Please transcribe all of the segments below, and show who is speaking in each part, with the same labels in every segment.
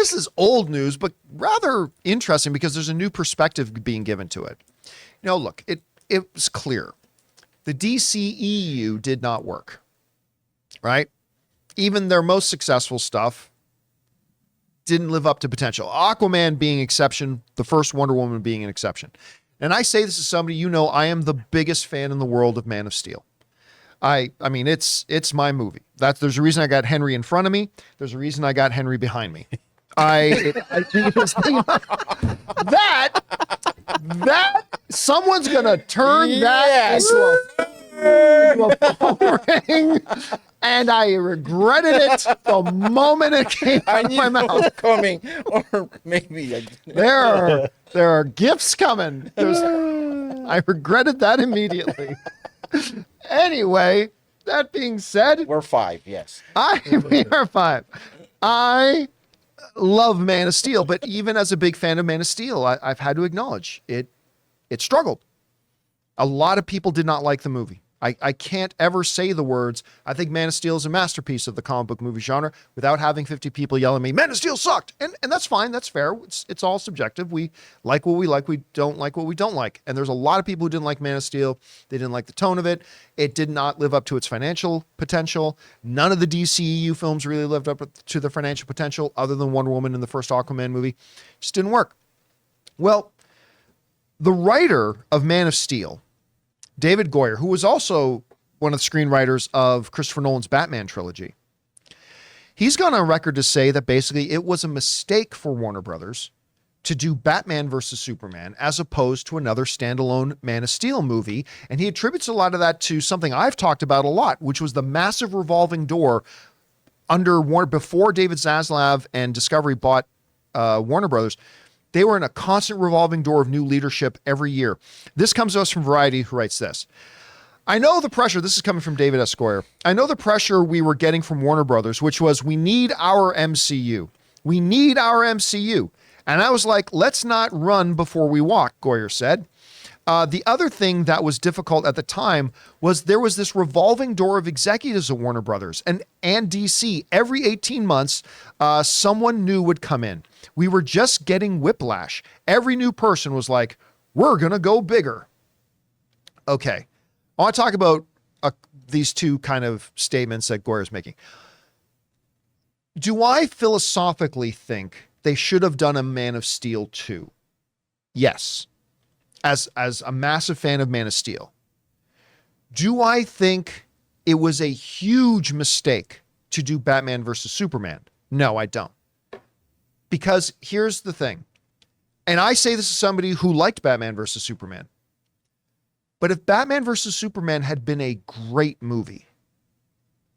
Speaker 1: this is old news, but rather interesting because there's a new perspective being given to it. Look, it was clear. The DCEU did not work, right? Even their most successful stuff didn't live up to potential. Aquaman being exception, the first Wonder Woman being an exception. And I say this as somebody, I am the biggest fan in the world of Man of Steel. I mean, it's my movie. There's a reason I got Henry in front of me. There's a reason I got Henry behind me. I think it was that someone's gonna turn that into a phone ring, and I regretted it the moment it came out of my mouth.
Speaker 2: Coming, or maybe
Speaker 1: there are gifts coming. I regretted that immediately. Anyway, that being said,
Speaker 2: we're 5. Yes,
Speaker 1: we are 5. I love Man of Steel, but even as a big fan of Man of Steel, I've had to acknowledge it struggled. A lot of people did not like the movie. I can't ever say the words, I think Man of Steel is a masterpiece of the comic book movie genre without having 50 people yelling at me, Man of Steel sucked. And that's fine. That's fair. It's all subjective. We like what we like. We don't like what we don't like. And there's a lot of people who didn't like Man of Steel. They didn't like the tone of it. It did not live up to its financial potential. None of the DCEU films really lived up to the financial potential other than Wonder Woman in the first Aquaman movie. Just didn't work. Well, the writer of Man of Steel, David Goyer, who was also one of the screenwriters of Christopher Nolan's Batman trilogy, he's gone on record to say that basically it was a mistake for Warner Brothers to do Batman versus Superman as opposed to another standalone Man of Steel movie. And he attributes a lot of that to something I've talked about a lot, which was the massive revolving door under Warner before David Zaslav and Discovery bought Warner Brothers. They were in a constant revolving door of new leadership every year. This comes to us from Variety, who writes this. I know the pressure, this is coming from David S. Goyer. I know the pressure we were getting from Warner Brothers, which was, we need our MCU. We need our MCU. And I was like, let's not run before we walk, Goyer said. The other thing that was difficult at the time was there was this revolving door of executives at Warner Brothers and DC. Every 18 months, someone new would come in. We were just getting whiplash. Every new person was like, we're going to go bigger. Okay. I want to talk about these two kind of statements that Goyer's making. Do I philosophically think they should have done a Man of Steel 2? Yes. As a massive fan of Man of Steel. Do I think it was a huge mistake to do Batman versus Superman? No, I don't. Because here's the thing, and I say this as somebody who liked Batman versus Superman, but if Batman versus Superman had been a great movie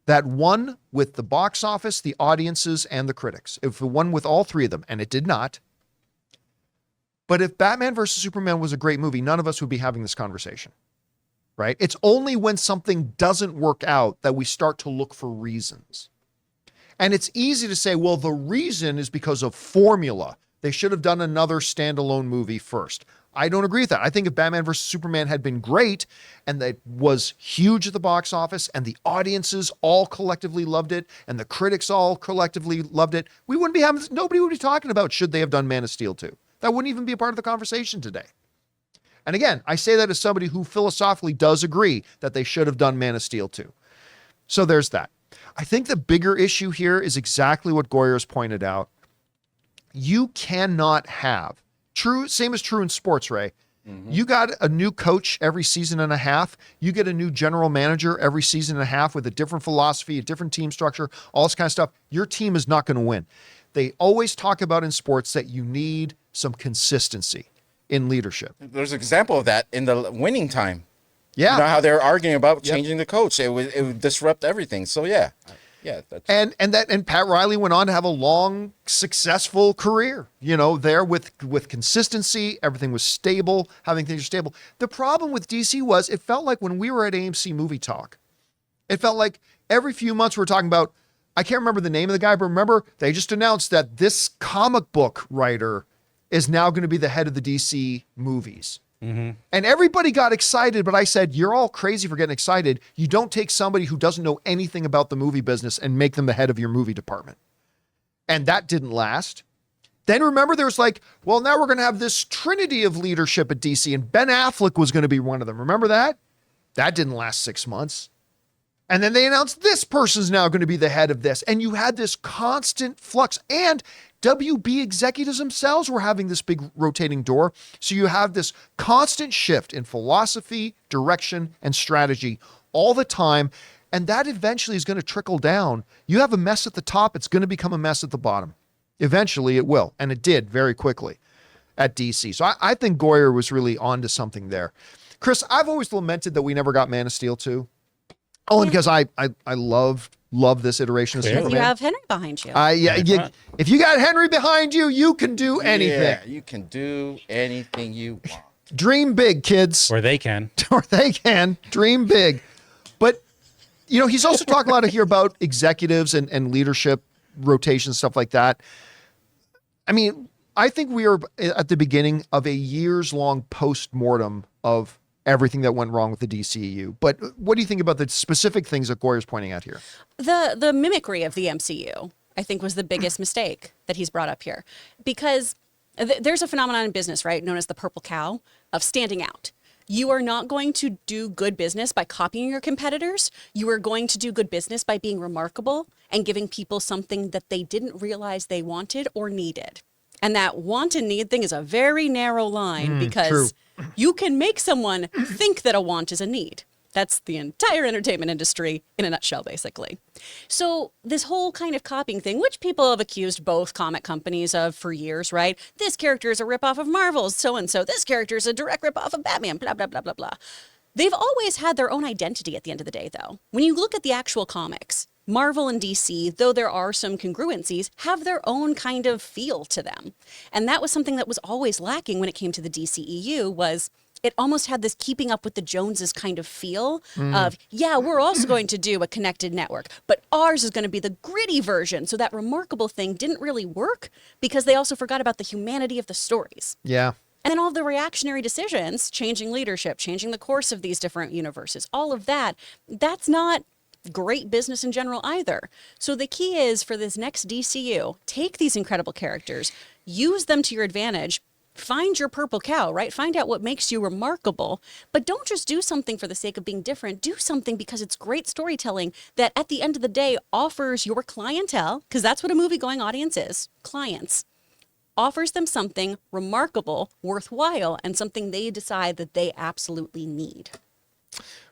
Speaker 1: that won with the box office, the audiences, and the critics, if it won with all three of them, and it did not, but if Batman versus Superman was a great movie, none of us would be having this conversation, right? It's only when something doesn't work out that we start to look for reasons. And it's easy to say, well, the reason is because of formula. They should have done another standalone movie first. I don't agree with that. I think if Batman vs. Superman had been great and that was huge at the box office and the audiences all collectively loved it and the critics all collectively loved it, we wouldn't be having this. Nobody would be talking about should they have done Man of Steel 2. That wouldn't even be a part of the conversation today. And again, I say that as somebody who philosophically does agree that they should have done Man of Steel 2. So there's that. I think the bigger issue here is exactly what Goyer has pointed out. You cannot have same as true in sports, Ray. Mm-hmm. You got a new coach every season and a half. You get a new general manager every season and a half with a different philosophy, a different team structure, all this kind of stuff. Your team is not going to win. They always talk about in sports that you need some consistency in leadership.
Speaker 2: There's an example of that in the winning time.
Speaker 1: Yeah.
Speaker 2: You know how they're arguing about changing the coach. It would disrupt everything. So yeah. That's...
Speaker 1: And Pat Riley went on to have a long, successful career, there with consistency. Everything was stable, having things stable. The problem with DC was it felt like when we were at AMC Movie Talk, it felt like every few months we were talking about, I can't remember the name of the guy, but remember they just announced that this comic book writer is now going to be the head of the DC movies. Mm-hmm. And everybody got excited, but I said, you're all crazy for getting excited. You don't take somebody who doesn't know anything about the movie business and make them the head of your movie department. And that didn't last. Then remember, there's like, well, now we're going to have this trinity of leadership at DC, and Ben Affleck was going to be one of them. Remember that? That didn't last 6 months. And then they announced this person's now going to be the head of this. And you had this constant flux. And WB executives themselves were having this big rotating door. So you have this constant shift in philosophy, direction, and strategy all the time. And that eventually is going to trickle down. You have a mess at the top, it's going to become a mess at the bottom. Eventually it will. And it did very quickly at DC. So I think Goyer was really onto something there. Chris, I've always lamented that we never got Man of Steel 2. Only because I love this iteration of Superman.
Speaker 3: You have Henry behind you.
Speaker 1: If you got Henry behind you, you can do anything.
Speaker 2: Yeah, you can do anything you want.
Speaker 1: Dream big, kids.
Speaker 4: Or they can.
Speaker 1: Or they can. Dream big. But, you know, he's also talking a lot here about executives and leadership rotation, stuff like that. I mean, I think we are at the beginning of a years-long post-mortem of everything that went wrong with the DCEU. But what do you think about the specific things that Goyer's pointing out here?
Speaker 3: The mimicry of the MCU, I think, was the biggest mistake that he's brought up here. Because there's a phenomenon in business, right, known as the purple cow, of standing out. You are not going to do good business by copying your competitors. You are going to do good business by being remarkable and giving people something that they didn't realize they wanted or needed. And that want and need thing is a very narrow line because you can make someone think that a want is a need. That's the entire entertainment industry in a nutshell, basically. So this whole kind of copying thing, which people have accused both comic companies of for years, right? This character is a ripoff of Marvel's so-and-so. This character is a direct ripoff of Batman, blah, blah, blah, blah, blah. They've always had their own identity at the end of the day, though. When you look at the actual comics, Marvel and DC, though there are some congruencies, have their own kind of feel to them. And that was something that was always lacking when it came to the DCEU was it almost had this keeping up with the Joneses kind of feel of, yeah, we're also going to do a connected network, but ours is going to be the gritty version. So that remarkable thing didn't really work because they also forgot about the humanity of the stories.
Speaker 1: Yeah.
Speaker 3: And then all of the reactionary decisions, changing leadership, changing the course of these different universes, all of that, that's not great business in general either. So the key is for this next DCU, take these incredible characters, use them to your advantage, find your purple cow, right? Find out what makes you remarkable, but don't just do something for the sake of being different. Do something because it's great storytelling that at the end of the day offers your clientele, because that's what a movie-going audience is, clients, offers them something remarkable, worthwhile, and something they decide that they absolutely need.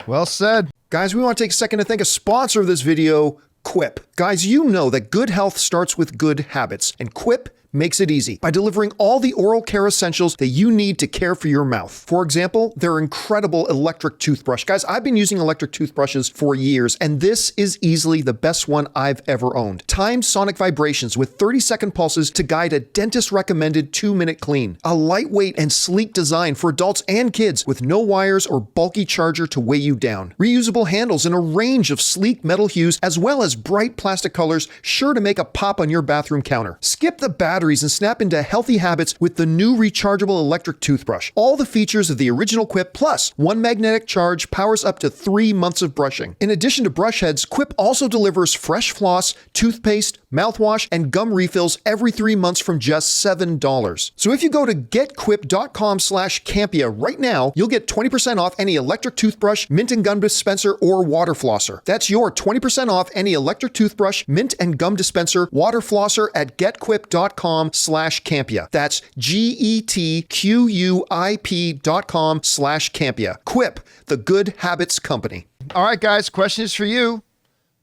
Speaker 1: Well said. Guys, we want to take a second to thank a sponsor of this video, Quip. Guys, you know that good health starts with good habits, and Quip makes it easy by delivering all the oral care essentials that you need to care for your mouth. For example, their incredible electric toothbrush. Guys, I've been using electric toothbrushes for years, and this is easily the best one I've ever owned. Timed sonic vibrations with 30-second pulses to guide a dentist-recommended 2-minute clean. A lightweight and sleek design for adults and kids with no wires or bulky charger to weigh you down. Reusable handles in a range of sleek metal hues, as well as bright plastic colors, sure to make a pop on your bathroom counter. Skip the batteries and snap into healthy habits with the new rechargeable electric toothbrush. All the features of the original Quip, plus one magnetic charge, powers up to 3 months of brushing. In addition to brush heads, Quip also delivers fresh floss, toothpaste, mouthwash, and gum refills every 3 months from just $7. So if you go to getquip.com/Campea right now, you'll get 20% off any electric toothbrush, mint and gum dispenser, or water flosser. That's your 20% off any electric toothbrush, mint and gum dispenser, water flosser at getquip.com/Campea. That's GETQUIP.com/Campea. Quip, the good habits company. All right, guys, question is for you.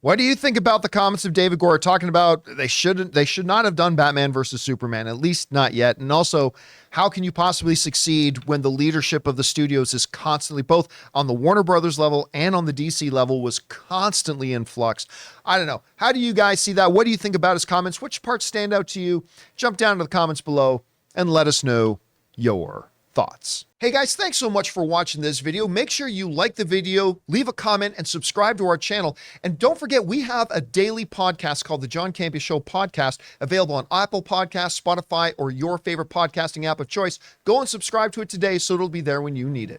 Speaker 1: What do you think about the comments of David Goyer talking about they should not have done Batman versus Superman, at least not yet? And also, how can you possibly succeed when the leadership of the studios is constantly, both on the Warner Brothers level and on the DC level, was constantly in flux? I don't know. How do you guys see that? What do you think about his comments? Which parts stand out to you? Jump down to the comments below and let us know your thoughts. Hey guys, thanks so much for watching this video. Make sure you like the video, leave a comment, and subscribe to our channel. And don't forget, we have a daily podcast called the John Campea Show podcast, available on Apple Podcasts, Spotify, or your favorite podcasting app of choice. Go and subscribe to it today so it'll be there when you need it.